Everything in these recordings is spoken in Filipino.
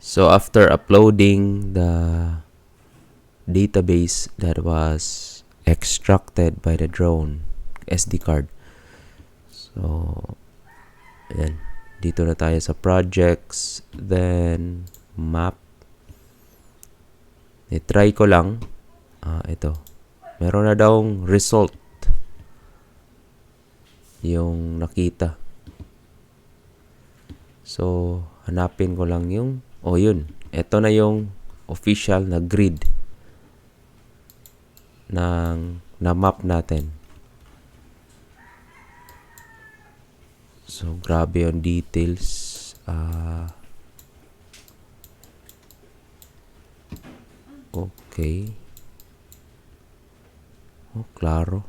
So after uploading the database that was extracted by the drone SD card. So, ayan. Dito na tayo sa projects. Then, map. I-try ko lang. Ito. Meron na daw result. Yung nakita. So, hanapin ko lang yung... yun. Ito na yung official na grid na map natin. So, grabe yung details. Okay. Klaro.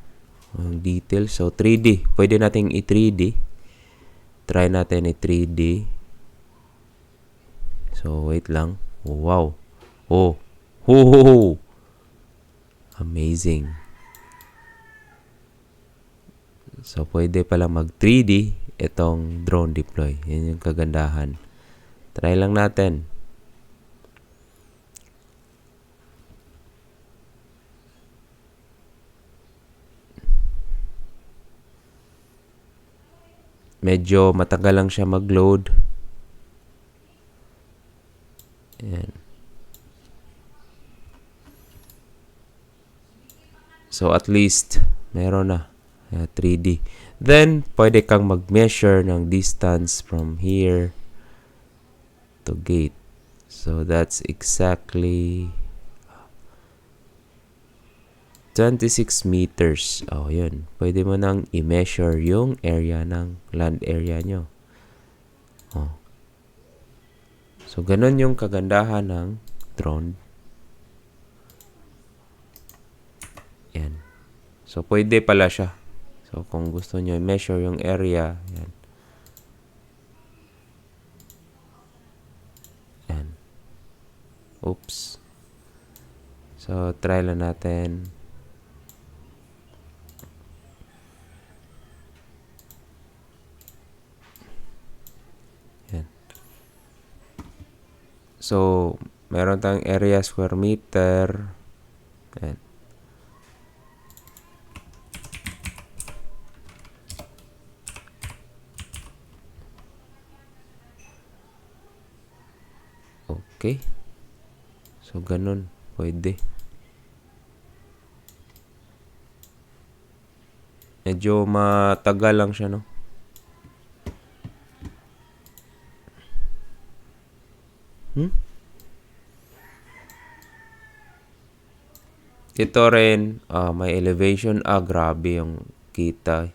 Yung details. So, 3D. Pwede nating i-3D. Try natin i-3D. So, wait lang. Wow. Oh. Amazing. So, pwede pala mag-3D itong drone deploy. Yan yung kagandahan. Try lang natin. Medyo matagal lang siya mag-load. Ayan. So, at least, meron na. 3D. Then, pwede kang mag-measure ng distance from here to gate. So, that's exactly 26 meters. Yun. Pwede mo nang i-measure yung area ng land area nyo. So, ganun yung kagandahan ng drone. Yan. So, pwede pala siya. So, kung gusto nyo i-measure yung area, yan. Yan. Oops. So, try lang natin. Yan. So, meron tayong area square meter. Yan. Okay. So, ganun. Pwede. Medyo matagal lang siya, no? Ito rin, may elevation. Grabe yung kita.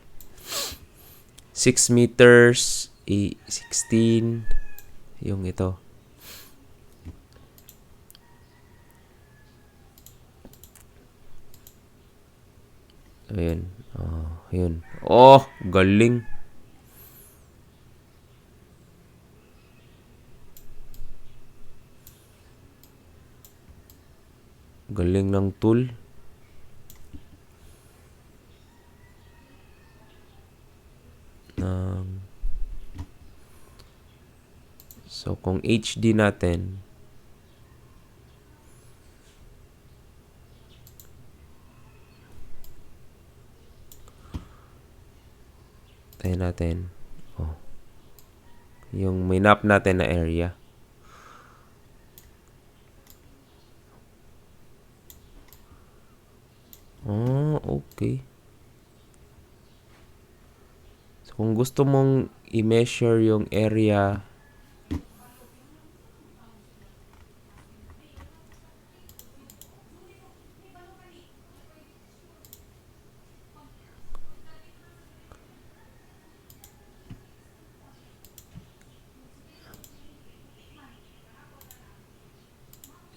6 meters, 16, yung ito. Ayan. Yun. Galing. Galing ng tool. So, kung HD natin, tayo natin, yung minap natin na area. Okay. So, kung gusto mong i-measure yung area,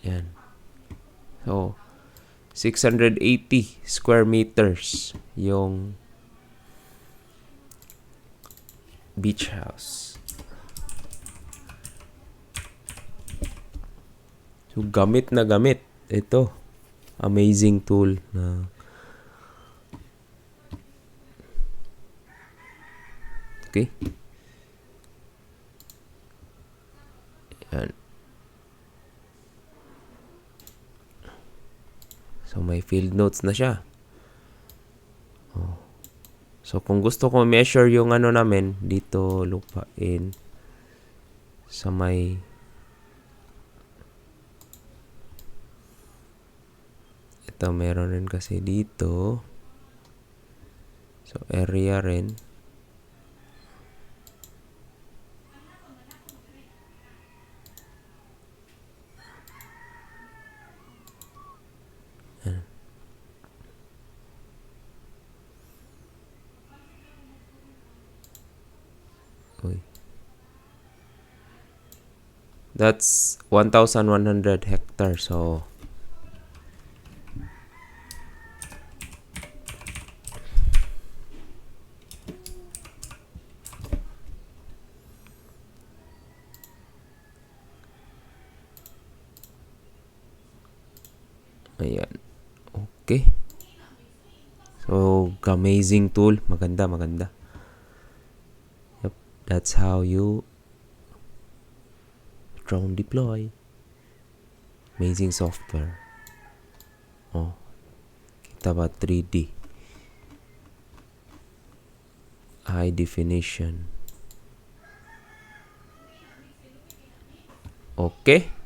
yan. So, 680 square meters yung beach house. So, gamit na gamit. Ito. Amazing tool na okay. Yan. So, may field notes na siya. Oh. So, kung gusto ko measure yung ano namin, dito lupain sa may ito, meron rin kasi dito. So, area rin. Uy. That's 1,100 hectares. So, ayan. Okay. So, amazing tool. Maganda, maganda. Yep. That's how you drone deploy. Amazing software. Oh. Kita ba 3D? High definition. Okay.